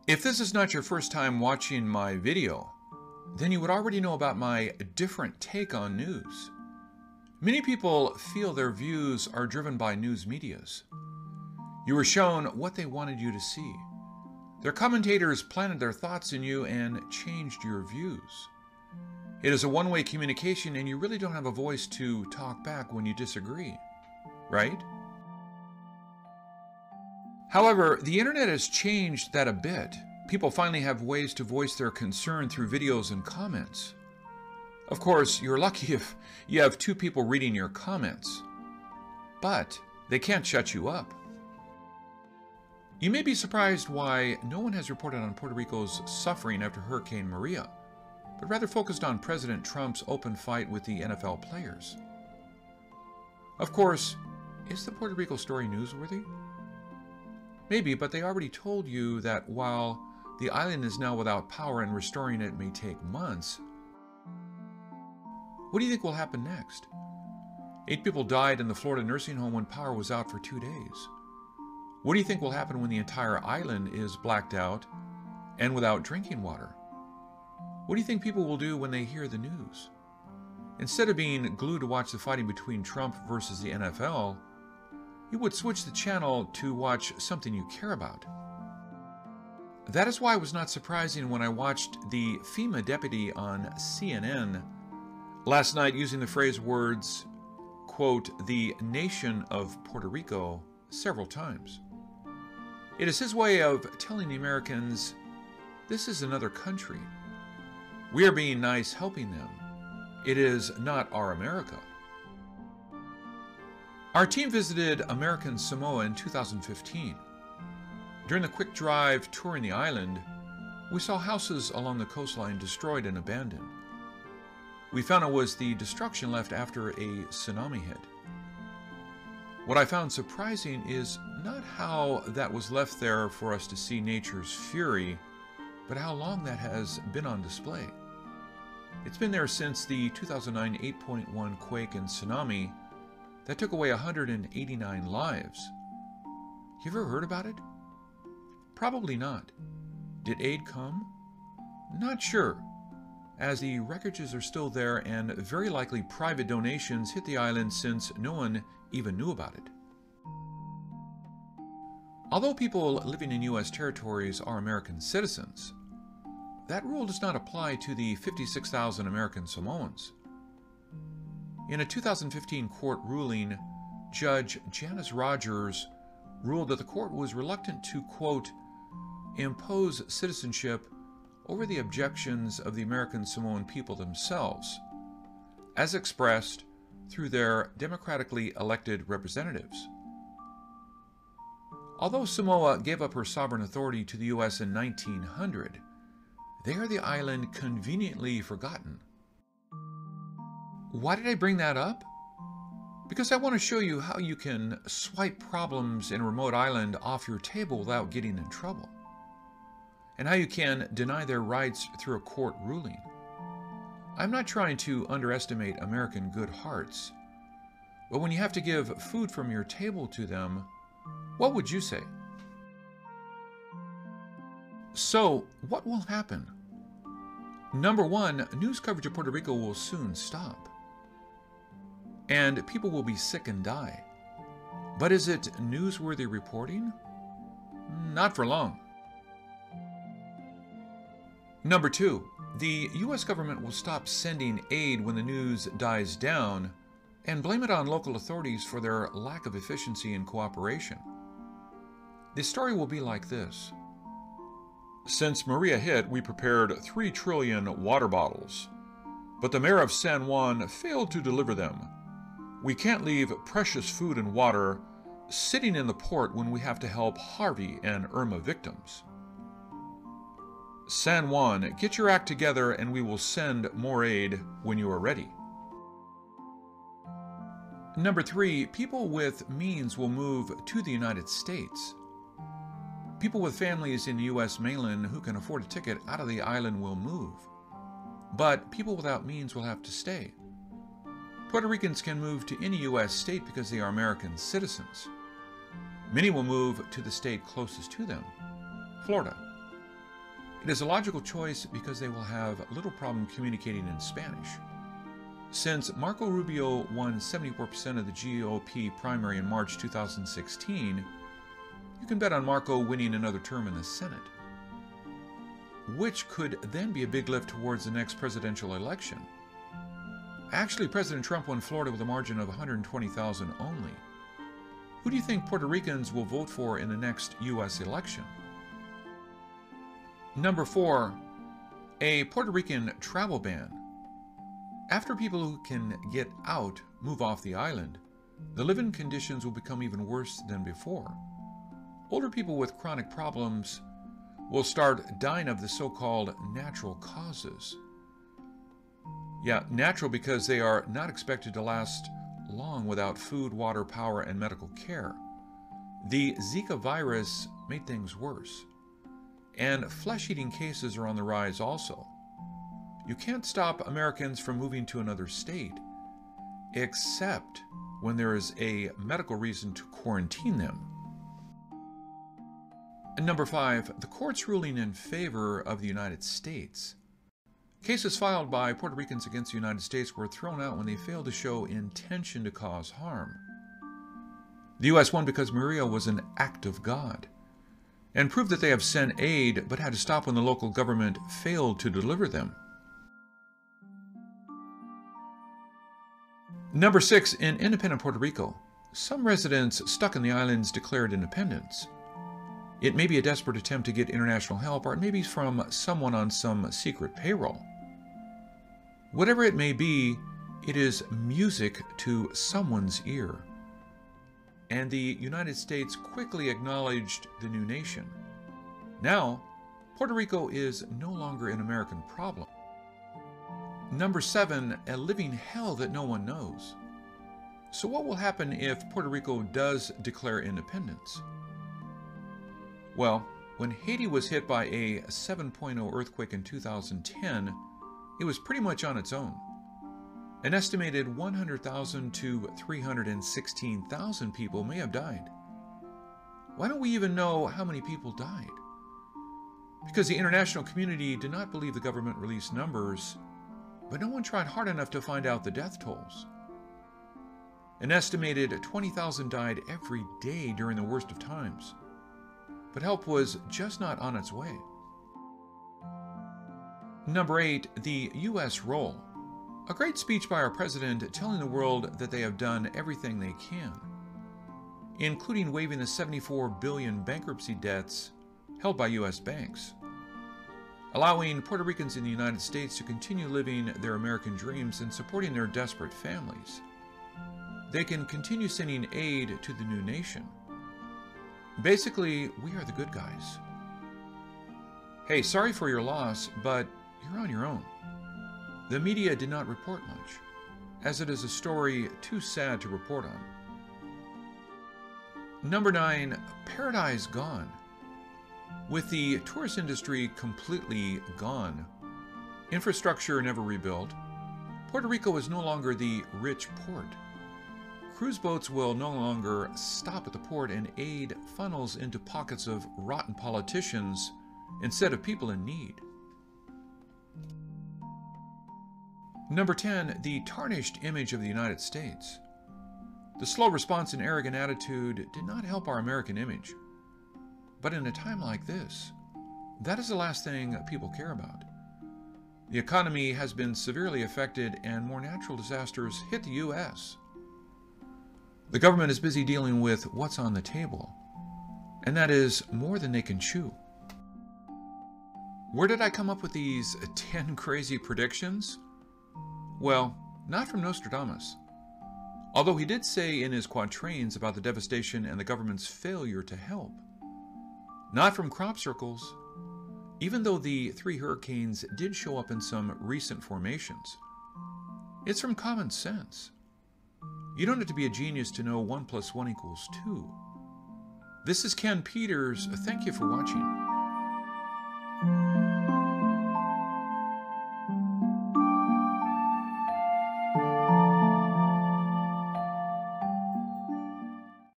If this is not your first time watching my video, then you would already know about my different take on news. Many people feel their views are driven by news medias. You were shown what they wanted you to see. Their commentators planted their thoughts in you and changed your views. It is a one-way communication, and you really don't have a voice to talk back when you disagree, right? However, the internet has changed that a bit. People finally have ways to voice their concern through videos and comments. Of course, you're lucky if you have two people reading your comments, but they can't shut you up. You may be surprised why no one has reported on Puerto Rico's suffering after Hurricane Maria, but rather focused on President Trump's open fight with the NFL players. Of course, is the Puerto Rico story newsworthy? Maybe, but they already told you that while the island is now without power and restoring it may take months, what do you think will happen next? 8 people died in the Florida nursing home when power was out for 2 days. What do you think will happen when the entire island is blacked out and without drinking water? What do you think people will do when they hear the news? Instead of being glued to watch the fighting between Trump versus the NFL, you would switch the channel to watch something you care about. That is why it was not surprising when I watched the FEMA deputy on CNN last night using the phrase words, quote, "the nation of Puerto Rico," several times. It is his way of telling the Americans, this is another country. We are being nice helping them. It is not our America. Our team visited American Samoa in 2015. During the quick drive touring the island, we saw houses along the coastline destroyed and abandoned. We found it was the destruction left after a tsunami hit. What I found surprising is not how that was left there for us to see nature's fury, but how long that has been on display. It's been there since the 2009 8.1 quake and tsunami that took away 189 lives. You ever heard about it? Probably not. Did aid come? Not sure, as the wreckages are still there and very likely private donations hit the island since no one even knew about it. Although people living in U.S. territories are American citizens, that rule does not apply to the 56,000 American Samoans. In a 2015 court ruling, Judge Janice Rogers ruled that the court was reluctant to, quote, impose citizenship over the objections of the American Samoan people themselves, as expressed through their democratically elected representatives. Although Samoa gave up her sovereign authority to the U.S. in 1900, they are the island conveniently forgotten. Why did I bring that up? Because I want to show you how you can swipe problems in a remote island off your table without getting in trouble, and how you can deny their rights through a court ruling. I'm not trying to underestimate American good hearts, but when you have to give food from your table to them, what would you say? So, what will happen? Number one, news coverage of Puerto Rico will soon stop, and people will be sick and die. But is it newsworthy reporting? Not for long. Number two, the U.S. government will stop sending aid when the news dies down and blame it on local authorities for their lack of efficiency and cooperation. The story will be like this. Since Maria hit, we prepared 3 trillion water bottles, but the mayor of San Juan failed to deliver them. We can't leave precious food and water sitting in the port when we have to help Harvey and Irma victims. San Juan, get your act together and we will send more aid when you are ready. Number 3, people with means will move to the United States. People with families in the U.S. mainland who can afford a ticket out of the island will move, but people without means will have to stay. Puerto Ricans can move to any U.S. state because they are American citizens. Many will move to the state closest to them, Florida. It is a logical choice because they will have little problem communicating in Spanish. Since Marco Rubio won 74% of the GOP primary in March 2016, you can bet on Marco winning another term in the Senate, which could then be a big lift towards the next presidential election. Actually, President Trump won Florida with a margin of 120,000 only. Who do you think Puerto Ricans will vote for in the next U.S. election? Number 4, a Puerto Rican travel ban. After people who can get out move off the island, the living conditions will become even worse than before. Older people with chronic problems will start dying of the so-called natural causes. Yeah, natural because they are not expected to last long without food, water, power, and medical care. The Zika virus made things worse. And flesh-eating cases are on the rise also. You can't stop Americans from moving to another state, except when there is a medical reason to quarantine them. And number 5, the court's ruling in favor of the United States. Cases filed by Puerto Ricans against the United States were thrown out when they failed to show intention to cause harm. The U.S. won because Maria was an act of God, and proved that they have sent aid but had to stop when the local government failed to deliver them. Number 6, in independent Puerto Rico, some residents stuck in the islands declared independence. It may be a desperate attempt to get international help, or it may be from someone on some secret payroll. Whatever it may be, it is music to someone's ear. And the United States quickly acknowledged the new nation. Now, Puerto Rico is no longer an American problem. Number 7, a living hell that no one knows. So what will happen if Puerto Rico does declare independence? Well, when Haiti was hit by a 7.0 earthquake in 2010, it was pretty much on its own. An estimated 100,000 to 316,000 people may have died. Why don't we even know how many people died? Because the international community did not believe the government released numbers, but no one tried hard enough to find out the death tolls. An estimated 20,000 died every day during the worst of times, but help was just not on its way. Number 8, the U.S. role. A great speech by our president telling the world that they have done everything they can, including waiving the $74 billion bankruptcy debts held by U.S. banks, allowing Puerto Ricans in the United States to continue living their American dreams and supporting their desperate families. They can continue sending aid to the new nation. Basically, we are the good guys. Hey, sorry for your loss, but you're on your own. The media did not report much, as it is a story too sad to report on. Number 9, paradise gone. With the tourist industry completely gone, infrastructure never rebuilt, Puerto Rico is no longer the rich port. Cruise boats will no longer stop at the port, and aid funnels into pockets of rotten politicians instead of people in need. Number 10, the tarnished image of the United States. The slow response and arrogant attitude did not help our American image. But in a time like this, that is the last thing people care about. The economy has been severely affected, and more natural disasters hit the U.S. The government is busy dealing with what's on the table, and that is more than they can chew. Where did I come up with these 10 crazy predictions? Well, not from Nostradamus. Although he did say in his quatrains about the devastation and the government's failure to help. Not from crop circles, even though the 3 hurricanes did show up in some recent formations. It's from common sense. You don't have to be a genius to know 1 + 1 = 2. This is Ken Peters. Thank you for watching.